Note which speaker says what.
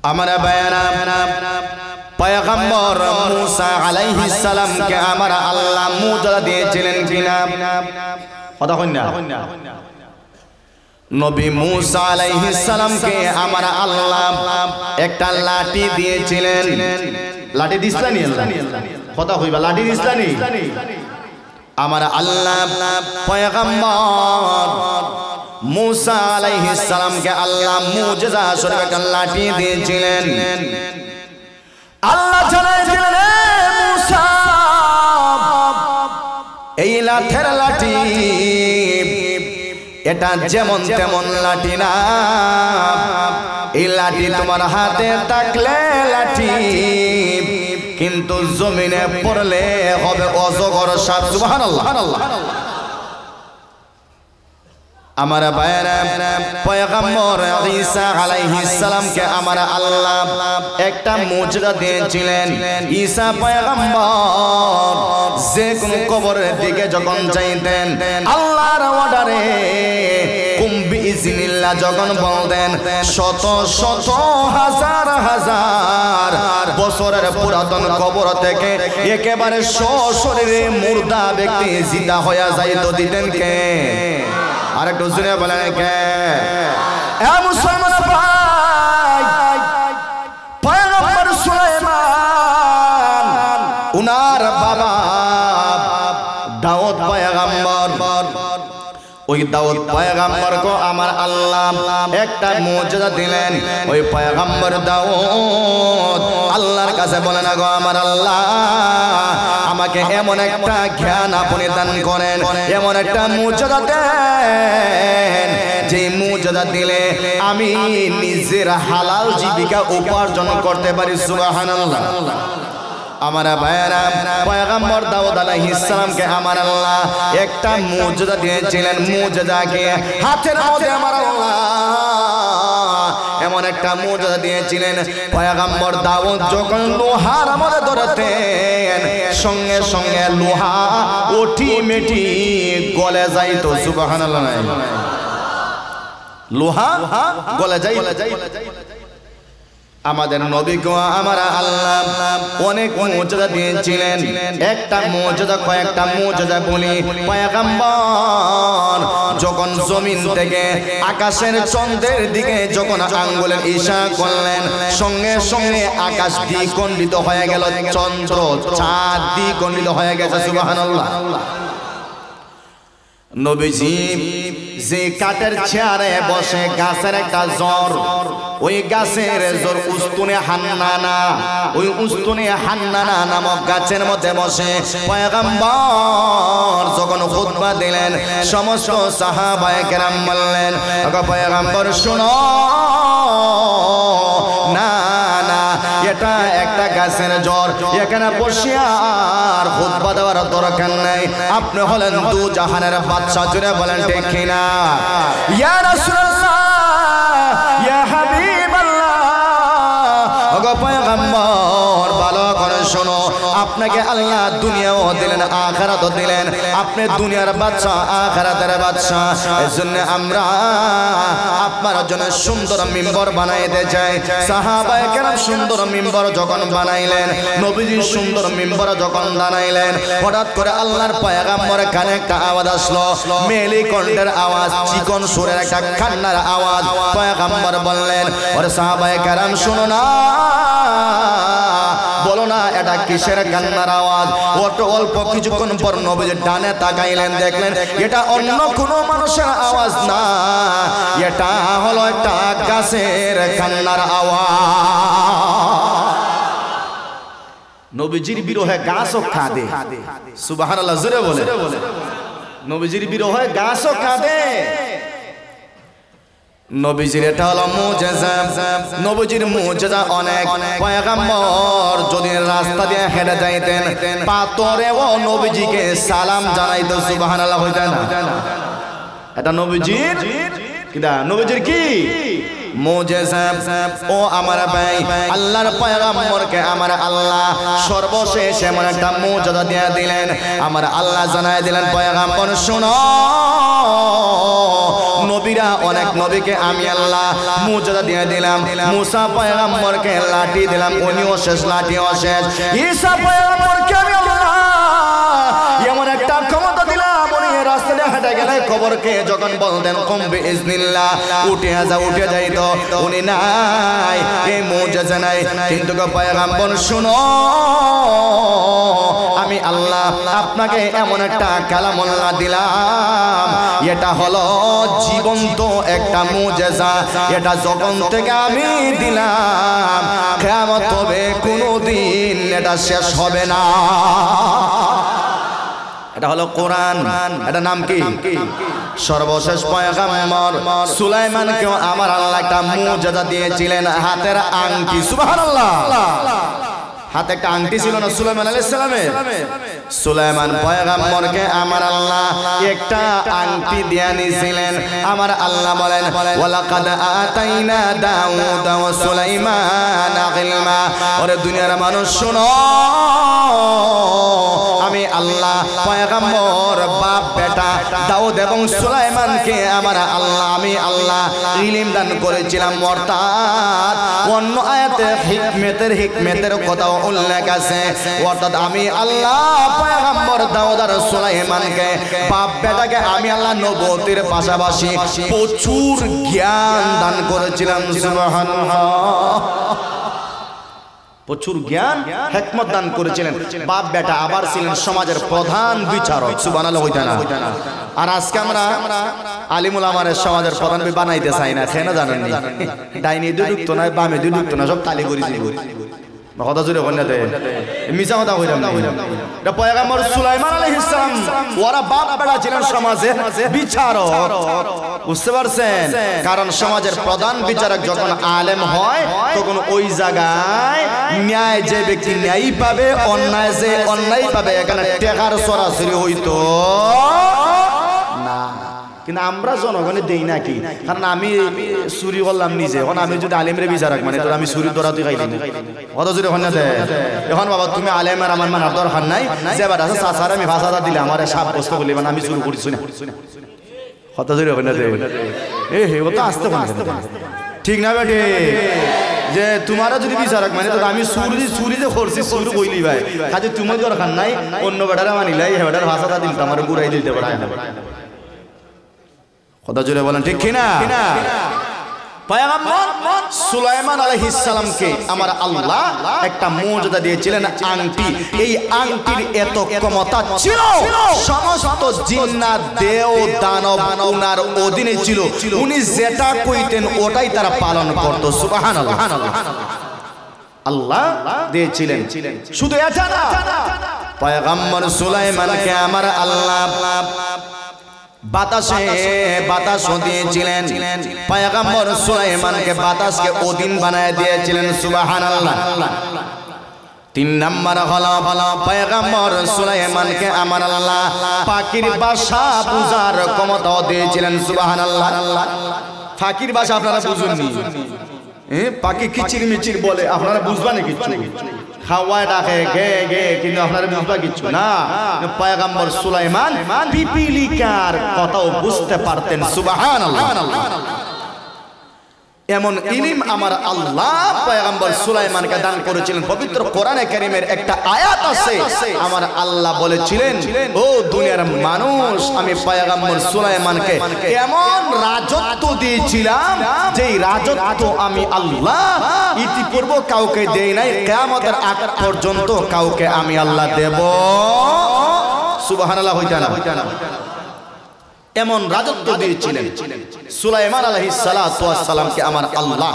Speaker 1: हमारा बयाना पैगम्बर मूसा अलैहिस सलाम के हमारा अल्लाह मुजज़ा दिएছিলেন কিনা কথা কই না নবী मूसा अलैहिस सलाम के हमारा अल्लाह একটা লাঠি দিয়েছিলেন লাঠি দিছলানি আল্লাহ কথা কইবা লাঠি দিছলানি हमारा अल्लाह पैगम्बर मूसा अलैहिस सलाम के अल्लाह मुजज़ा स्वरूप एक लाठी दिएছিলেন আল্লাহ জানাই দিলেন मूसा এই লাঠের লাঠি এটা যেমন তেমন লাঠি না এই লাঠি তোমার হাতে থাকলে লাঠি কিন্তু জমিনে পড়লে হবে অজগর সাপ সুবহানাল্লাহ हमारा बयाना पैगम्बर ईसा अलैहिस सलाम के हमारा अल्लाह একটা মুজজা দিয়েছিলেন ঈসা পয়গম্বর যে কোন কবরের দিকে যখন যাইতেন আল্লাহর অর্ডারে কুম বিইজনিল্লাহ যখন বলতেন শত শত হাজার হাজার বছরের পুরাতন কবর থেকে একেবারে সশরীরে মুর্দা ব্যক্তি জিন্দা হয়ে যাইতো দিতেন কে আরে দুজনে বলেন কে এ মুসলমান ভাই পয়গম্বর সুলাইমান উনার বাবা দাউদ পয়গম্বর ওই দাউদ পয়গম্বর को আমার আল্লাহ একটা মুজজা দিলেন ওই পয়গম্বর দাউদ আল্লাহর কাছে বলেন গো আমার আল্লাহ আমাকে এমন একটা জ্ঞান আপনি দান করেন এমন একটা মুজজা দেন যে মুজজা দিলে আমি নিজের হালাল জীবিকা উপার্জন করতে পারি সুবহানাল্লাহ हमारा बयाना पैगम्बर दाऊद अलैहिस सलाम के हमारा अल्लाह একটা মুজজা দিয়েছিলেন মুজজা কে হাতের মধ্যে আমার আল্লাহ এমন একটা মুজজা দিয়েছিলেন পয়গম্বর দাউদ যখন লোহার মধ্যে ধরতেন সঙ্গে সঙ্গে লোহা অটোমেটিক গলে যাইতো সুবহানাল্লাহ লোহা গলে যায় আমাদের নবী গো আমরা আল্লাহ অনেক মুজজা দিয়েছিলেন একটা মুজজা কয়েকটা মুজজা বলি পয়গম্বর যখন জমিন থেকে আকাশের চন্দ্রের দিকে যখন আঙ্গুলের ইশারা করলেন সঙ্গে সঙ্গে আকাশ দ্বিখণ্ডিত হয়ে গেল চন্দ্র চাঁদ দ্বিখণ্ডিত হয়ে গেছে সুবহানাল্লাহ নবীজি যে কাঠের চেয়ারে বসে গাছের একটা জ্বর ওই গাছের জ্বর উস্তুনে হান্নানা ওই উস্তুনে হান্নানা নামক গাছের মধ্যে বসে পয়গম্বর যখন খুতবা দিলেন সমস্ত সাহাবায়ে কেরাম বললেন ওগো পয়গম্বর শুনো না না এটা একটা গাছের জ্বর এখানে বসিয়া আর খুতবা দেওয়ার দরকার নাই আপনি হলেন দু জাহানের বাদশা জুড়ে বলেন ঠিক কিনা ইয়া রাসূলুল্লাহ ইয়া হাবিবাল্লাহ ওগো পয়গম্বর ভালো করে শোনো আপনাকে আল্লাহ দুনিয়াও দিলেন আখিরাতও দিলেন আপনি দুনিয়ার বাদশা আখিরাতের বাদশা এজন্য আমরা আপনার জন্য সুন্দর মিম্বর বানাইতে চাই সাহাবায়ে কেরাম সুন্দর মিম্বর যখন বানাইলেন নবীজি সুন্দর মিম্বর যখন বানাইলেন হঠাৎ করে আল্লাহর পয়গম্বরের কানে একটা আওয়াজ আসলো মেলি কণ্ঠের আওয়াজ চিকন সুরের একটা কান্নার আওয়াজ পয়গম্বর বললেন ওরে সাহাবায়ে কেরাম শুনো না বলো না এটা কিসের কান্নার আওয়াজ ওটা অল্প কিছুক্ষণ পর নবীজি ডানে তাকাইলেন দেখলেন এটা অন্য কোনো মানুষের আওয়াজ না এটা হলো একটা গাছের কান্নার আওয়াজ নবীজির বিরহে গাছও কাঁদে সুবহানাল্লাহ জোরে বলে নবীজির বিরহে গাছও কাঁদে নবীজির এটা হলো মুজিজা নবীজির মুজিজা অনেক পয়গম্বর যদি রাস্তা দিয়ে হেঁটে যাইতেন পাথরেও নবীজিকে সালাম জানাইতো সুবহানাল্লাহ হইতো না এটা নবীজির কিদা নবীজির কি মুজিজা ও আমার ভাই আল্লাহর পয়গম্বরকে আমার আল্লাহ সর্বশেষ এমন একটা মুজিজা দিয়ে দিলেন আমার আল্লাহ জানাই দিলেন পয়গম্বর শুনো নবী নবীরা অনেক নবীকে আমি আল্লাহ মুজিজা দিয়ে দিলাম। মুসা পয়গম্বরকে লাঠি দিলাম, উনিও শেষ, লাঠিও শেষ। ঈসা পয়গম্বরকে আমি আল্লাহ এমন একটা ক্ষমতা দিলাম, উনি রাস্তায় হেঁটে গেলে খবরকে যখন বলতেন কুম বিইজনিল্লাহ, উঠে যাইত। উনি নাই, এই মুজিজা নাই। কিন্তু পয়গম্বর শুনো, আমি আল্লাহ আপনাকে এমন একটা কালামুল্লাহ দিলাম, এটা হলো জীবন্ত একটা মুজিজা। এটা যখন থেকে আমি দিলাম, কিয়ামত হবে, কোনোদিন এটা শেষ হবে না। এটা হলো কোরআন। এটা নাম কি? সর্বশেষ পয়গম্বর সুলাইমানকেও আমার আল্লাহ একটা মুজিজা দিয়েছিলেন, হাতের আংটি। সুবহানাল্লাহ। হাতে একটা আংটি ছিল না সুলাইমান আলাইহিস সালামের? সুলাইমান পয়গম্বরকে আমার আল্লাহ একটা আংটি দিয়ে নিয়েছিলেন। আমার আল্লাহ বলেন ওয়ালাকাদ আতাইনা দাউদা ওয়া সুলাইমানা ইলমা। ওরে দুনিয়ার মানুষ শোনো, আমি আল্লাহ পয়গম্বর বাপ বেটা দাউদ এবং সুলাইমানকে আমার আল্লাহ আমি আল্লাহ ইলম দান করেছিলাম। অর্থাৎ অন্য আয়াতে হিকমতের কথা উল্লেখ আছে। অর্থাৎ আমি আল্লাহ পয়গম্বর দাউদ আর সুলাইমানকে বাপ বেটাকে আমি আল্লাহ নবুয়তের পাশাপাশি প্রচুর জ্ঞান দান করেছিলাম। সুবহানাল্লাহ। প্রচুর জ্ঞান হিকমত দান করেছিলেন। বাপ বেটা আবার ছিলেন সমাজের প্রধান বিচারক। সুবহানাল্লাহ। হইতা না? আর আজকে আমরা আলিমুল আমারের সমাজের প্রধান বানাইতে চাই না, কেন জানেন? ডাইনি দুদুক্ত নয়, বামে দুদুক্ত না, সব তালি করেছি। কথা জুড়ে বললে মিছা কথা কইলাম না। এটা পয়গম্বর সুলাইমান আলাইহিস সালাম, ওরা বাপ বেটা ছিলেন সমাজের বিচারক। বুঝতে পারছেন? কারণ সমাজের প্রধান বিচারক যখন আলেম হয়, তখন ওই জায়গায় ন্যায় যে ব্যক্তি ন্যায় পাবে, অন্যায় যে অন্যায় পাবে, এখানে টেকার সরাসরি হইতো না। কিন্তু আমরা জনগণে দেই নাকি? কারণ আমি চুরি করলাম নিজে, এখন আমি যদি আলেমরে বিচারক মানে আমি চুরি ধরাতে খাইলাম। কত জোরে এখন না দেয়? এখন বাবা তুমি আলেমের আমার মানার দরকার নাই। যেবার আছে চাচার আমি 5,000 দিলে আমার সাব্যস্ত করলে মানে আমি চুরি করছি না। কত জোরে এখন না দেয়? হে ও তো আসতে পারে, ঠিক না বেটে? যে তোমারা যদি বিচারক মানে আমি চুরি যে করছি চুরি কইলি ভাই, কাজে তুমি দরকার নাই, অন্য বেটারা মানিলাই, হে বেটার 5,000 দিল আমার ঘুরাই দিতে পারে। কথা জুড়ে বলেন ঠিক কিনা? পয়গম্বর সুলাইমান আলাইহিস সালামকে আমার আল্লাহ একটা মুজিজা দিয়েছিলেন, আংটি। এই আংটির এত ক্ষমতা ছিল, সমস্ত জিন্নাত দেও দানব ওনার অধীনে ছিল। উনি যেটা কইতেন ওটাই তারা পালন করত। সুবহানাল্লাহ। আল্লাহ দিয়েছিলেন। শুধু এটা না, পয়গম্বর সুলাইমানকে আমার আল্লাহ বাতাসও দিয়েছিলেন। পয়গম্বর সুলাইমানকে বাতাসকে অধীন বানায় দিয়েছিলেন। সুবহানাল্লাহ। 3 নাম্বার হলো পয়গম্বর সুলাইমানকে আমার আল্লাহ পাখির ভাষা বুঝার ক্ষমতা দিয়েছিলেন। সুবহানাল্লাহ। পাখির ভাষা আপনারা বুঝুননি? পাখি কিচির মিচির বলে, আপনারা বুঝবা না কিছু? হাওয়া ডাকে গে গে, কিন্তু আপনারা বুঝবা কিছু না। পয়গম্বর সুলাইমান পিপিলিকার কথাও বুঝতে পারতেন। সুবহানাল্লাহ। এমন ইলম আমার আল্লাহ পয়গম্বর সুলাইমানকে দান করেছিলেন। পবিত্র কোরআনে কারীমের একটা আয়াত আছে, আমার আল্লাহ বলেছিলেন, ও দুনিয়ার মানুষ, আমি পয়গম্বর সুলাইমানকে এমন রাজত্ব দিয়েছিলাম, যেই রাজত্ব আমি আল্লাহ ইতিপূর্বে কাউকে দেই নাই, কিয়ামতের আগ পর্যন্ত কাউকে আমি আল্লাহ দেব। সুবহানাল্লাহ। হইতা না? এমন রাজত্ব দিয়েছিলেন সুলাইমান আলাইহিস সালাতু ওয়াস সালামকে আমার আল্লাহ।